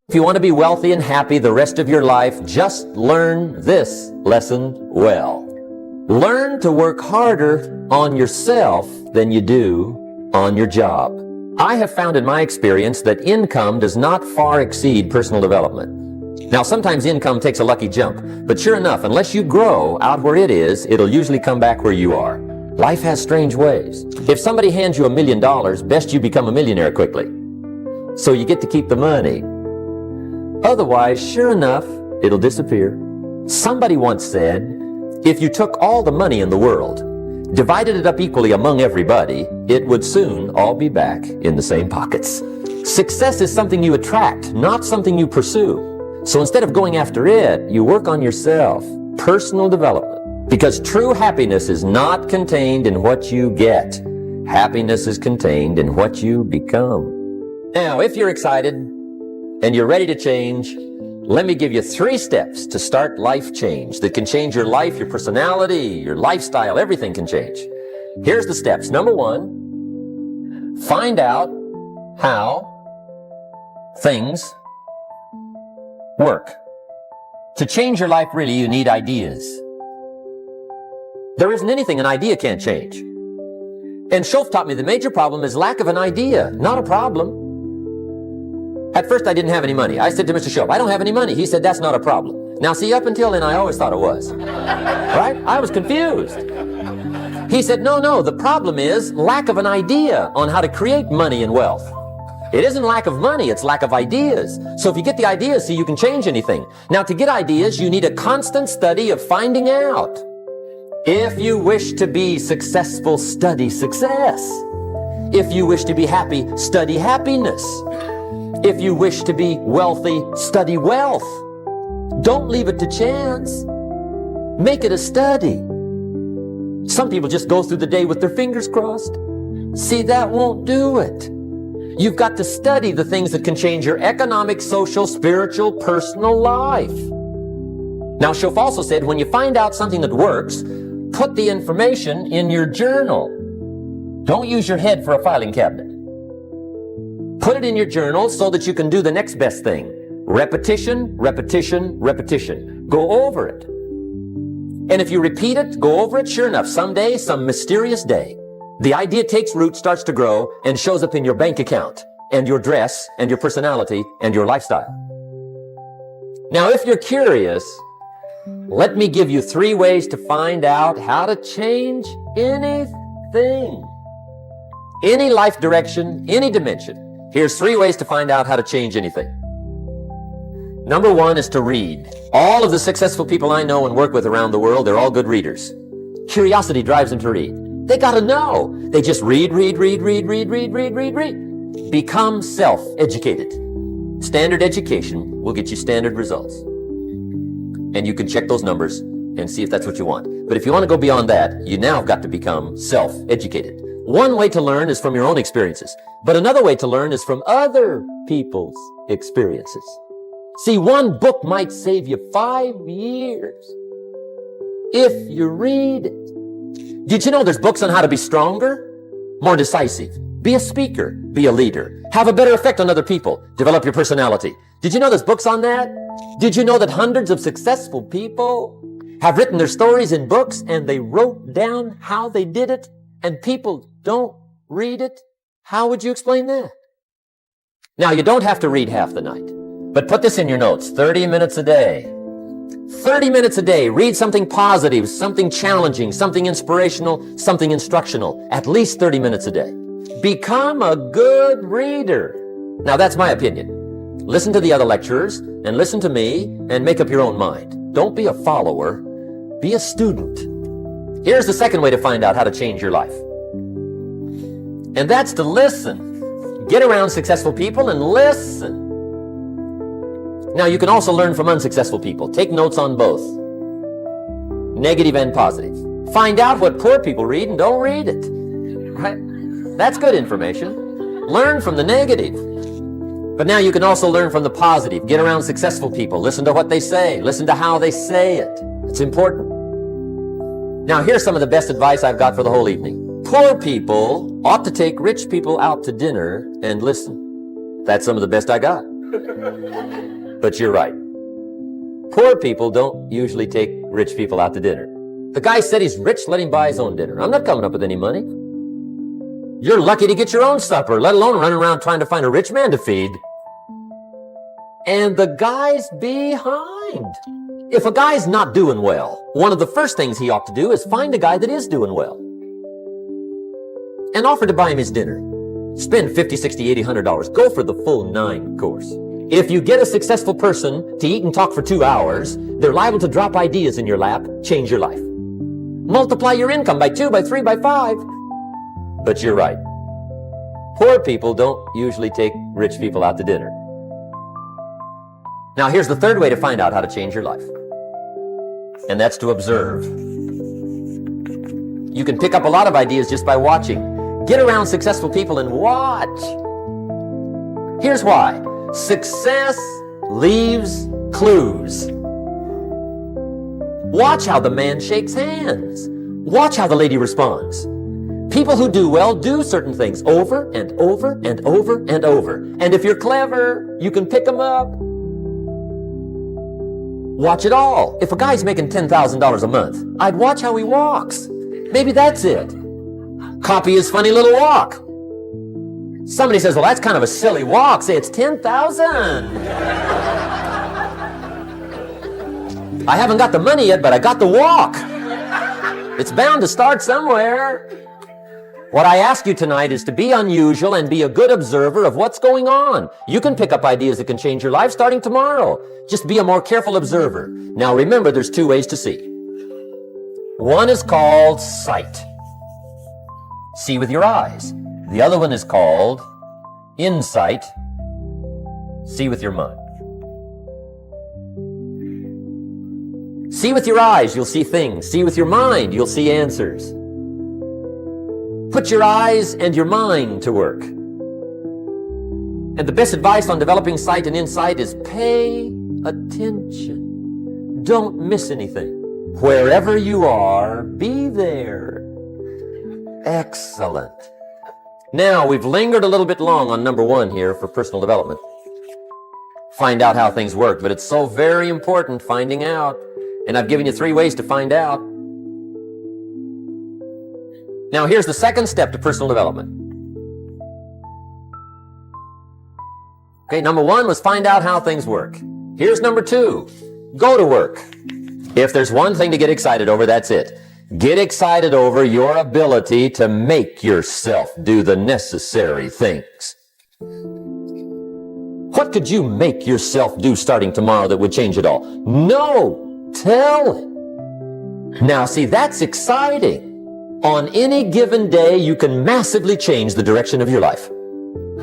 If you want to be wealthy and happy the rest of your life, just learn this lesson well. Learn to work harder on yourself than you do on your job. I have found in my experience that income does not far exceed personal development. Now, sometimes income takes a lucky jump, but sure enough, unless you grow out where it is, it'll usually come back where you are. Life has strange ways. If somebody hands you $1 million, best you become a millionaire quickly, so you get to keep the money. Otherwise, sure enough, it'll disappear. Somebody once said, if you took all the money in the world, divided it up equally among everybody, it would soon all be back in the same pockets. Success is something you attract, not something you pursue. So instead of going after it, you work on yourself, personal development. Because true happiness is not contained in what you get. Happiness is contained in what you become. Now, if you're excited and you're ready to change, let me give you 3 steps to start life change that can change your life, your personality, your lifestyle, everything can change. Here's the steps. Number 1, find out how things work. To change your life, really, you need ideas. There isn't anything an idea can't change. And Schoff taught me the major problem is lack of an idea, not a problem. At first, I didn't have any money. I said to Mr. Schoff, I don't have any money. He said, that's not a problem. Now, see, up until then, I always thought it was. Right? I was confused. He said, no, the problem is lack of an idea on how to create money and wealth. It isn't lack of money, it's lack of ideas. So if you get the ideas, see, you can change anything. Now, to get ideas, you need a constant study of finding out. If you wish to be successful, study success. If you wish to be happy, study happiness. If you wish to be wealthy, study wealth. Don't leave it to chance. Make it a study. Some people just go through the day with their fingers crossed. See, that won't do it. You've got to study the things that can change your economic, social, spiritual, personal life. Now, Schoff also said, when you find out something that works, put the information in your journal. Don't use your head for a filing cabinet. Put it in your journal so that you can do the next best thing. Repetition, repetition, repetition. Go over it. And if you repeat it, go over it, sure enough, someday, some mysterious day, the idea takes root, starts to grow, and shows up in your bank account, and your dress, and your personality, and your lifestyle. Now, if you're curious, let me give you 3 ways to find out how to change anything. Any life direction, any dimension. Here's 3 ways to find out how to change anything. Number 1 is to read. All of the successful people I know and work with around the world, they're all good readers. Curiosity drives them to read. They gotta know. They just read. Become self-educated. Standard education will get you standard results. And you can check those numbers and see if that's what you want. But if you want to go beyond that, you now have got to become self-educated. One way to learn is from your own experiences, but another way to learn is from other people's experiences. See, one book might save you 5 years if you read it. Did you know there's books on how to be stronger, more decisive, be a speaker, be a leader, have a better effect on other people, develop your personality? Did you know there's books on that? Did you know that hundreds of successful people have written their stories in books and they wrote down how they did it? And people don't read it? How would you explain that? Now, you don't have to read half the night, but put this in your notes, 30 minutes a day. 30 minutes a day, read something positive, something challenging, something inspirational, something instructional, at least 30 minutes a day. Become a good reader. Now, that's my opinion. Listen to the other lecturers and listen to me and make up your own mind. Don't be a follower, be a student. Here's the second way to find out how to change your life. And that's to listen. Get around successful people and listen. Now, you can also learn from unsuccessful people. Take notes on both, negative and positive. Find out what poor people read and don't read it. Right? That's good information. Learn from the negative. But now you can also learn from the positive. Get around successful people. Listen to what they say. Listen to how they say it. It's important. Now, here's some of the best advice I've got for the whole evening. Poor people ought to take rich people out to dinner and listen. That's some of the best I got. But you're right. Poor people don't usually take rich people out to dinner. The guy said he's rich, let him buy his own dinner. I'm not coming up with any money. You're lucky to get your own supper, let alone running around trying to find a rich man to feed. And the guy's behind. If a guy's not doing well, one of the first things he ought to do is find a guy that is doing well and offer to buy him his dinner. Spend $50, $60, $80, $100. Go for the full 9 course. If you get a successful person to eat and talk for 2 hours, they're liable to drop ideas in your lap, change your life. Multiply your income by 2, by 3, by 5. But you're right. Poor people don't usually take rich people out to dinner. Now here's the third way to find out how to change your life. And that's to observe. You can pick up a lot of ideas just by watching. Get around successful people and watch. Here's why. Success leaves clues. Watch how the man shakes hands. Watch how the lady responds. People who do well do certain things over and over and over and over. And if you're clever, you can pick them up. Watch it all. If a guy's making $10,000 a month, I'd watch how he walks. Maybe that's it. Copy his funny little walk. Somebody says, well, that's kind of a silly walk. Say, it's 10,000. I haven't got the money yet, but I got the walk. It's bound to start somewhere. What I ask you tonight is to be unusual and be a good observer of what's going on. You can pick up ideas that can change your life starting tomorrow. Just be a more careful observer. Now remember, there's 2 ways to see. One is called sight. See with your eyes. The other one is called insight. See with your mind. See with your eyes, you'll see things. See with your mind, you'll see answers. Put your eyes and your mind to work. And the best advice on developing sight and insight is pay attention. Don't miss anything. Wherever you are, be there. Excellent. Now, we've lingered a little bit long on number 1 here for personal development. Find out how things work, but it's so very important finding out. And I've given you 3 ways to find out. Now, here's the second step to personal development. Okay, number 1 was find out how things work. Here's number 2. Go to work. If there's one thing to get excited over, that's it. Get excited over your ability to make yourself do the necessary things. What could you make yourself do starting tomorrow that would change it all? No! Tell it. Now, see, that's exciting. On any given day, you can massively change the direction of your life.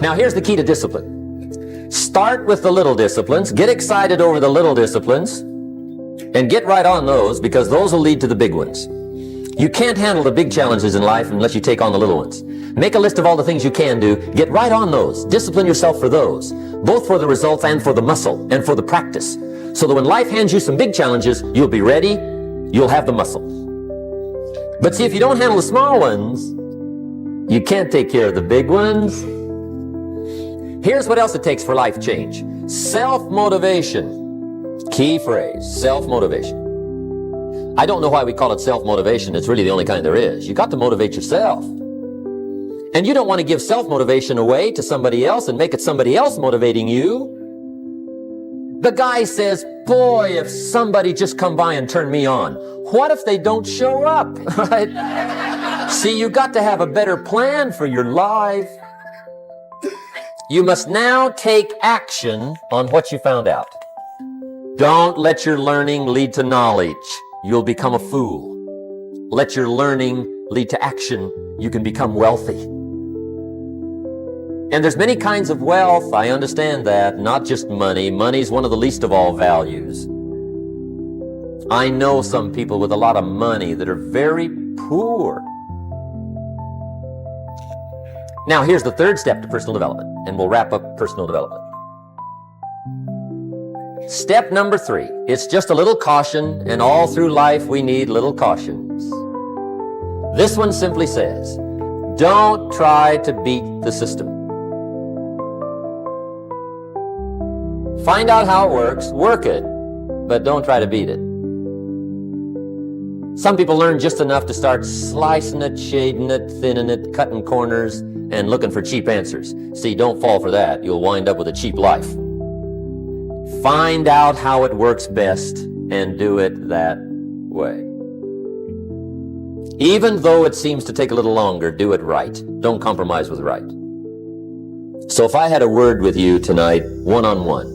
Now, here's the key to discipline. Start with the little disciplines, get excited over the little disciplines, and get right on those, because those will lead to the big ones. You can't handle the big challenges in life unless you take on the little ones. Make a list of all the things you can do, get right on those, discipline yourself for those, both for the results and for the muscle and for the practice, so that when life hands you some big challenges, you'll be ready, you'll have the muscle. But see, if you don't handle the small ones, you can't take care of the big ones. Here's what else it takes for life change. Self-motivation. Key phrase, self-motivation. I don't know why we call it self-motivation. It's really the only kind there is. You got to motivate yourself. And you don't want to give self-motivation away to somebody else and make it somebody else motivating you. The guy says, boy, if somebody just come by and turn me on. What if they don't show up? Right? See, you got to have a better plan for your life. You must now take action on what you found out. Don't let your learning lead to knowledge. You'll become a fool. Let your learning lead to action. You can become wealthy. And there's many kinds of wealth. I understand that. Not just money. Money's one of the least of all values. I know some people with a lot of money that are very poor. Now, here's the third step to personal development, and we'll wrap up personal development. Step number 3, it's just a little caution, and all through life we need little cautions. This one simply says, don't try to beat the system. Find out how it works, work it, but don't try to beat it. Some people learn just enough to start slicing it, shading it, thinning it, cutting corners, and looking for cheap answers. See, don't fall for that. You'll wind up with a cheap life. Find out how it works best and do it that way. Even though it seems to take a little longer, do it right. Don't compromise with right. So if I had a word with you tonight, one-on-one,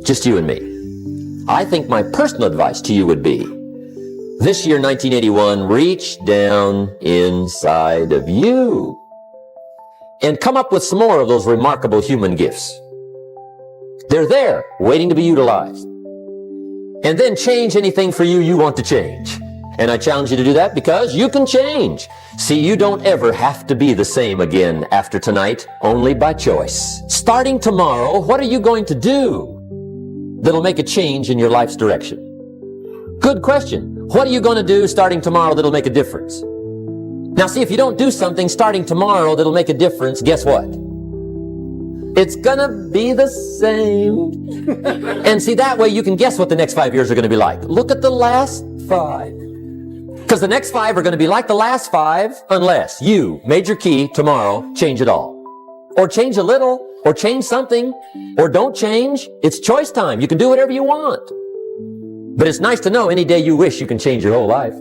just you and me, I think my personal advice to you would be, this year, 1981, reach down inside of you and come up with some more of those remarkable human gifts. They're there, waiting to be utilized. And then change anything for you want to change. And I challenge you to do that because you can change. See, you don't ever have to be the same again after tonight, only by choice. Starting tomorrow, what are you going to do that'll make a change in your life's direction? Good question. What are you going to do starting tomorrow that'll make a difference? Now see, if you don't do something starting tomorrow that'll make a difference, guess what? It's gonna be the same. And see, that way you can guess what the next 5 years are gonna be like. Look at the last 5. Because the next 5 are gonna be like the last 5 unless you, major key, tomorrow, change it all. Or change a little, or change something, or don't change. It's choice time. You can do whatever you want. But it's nice to know any day you wish you can change your whole life.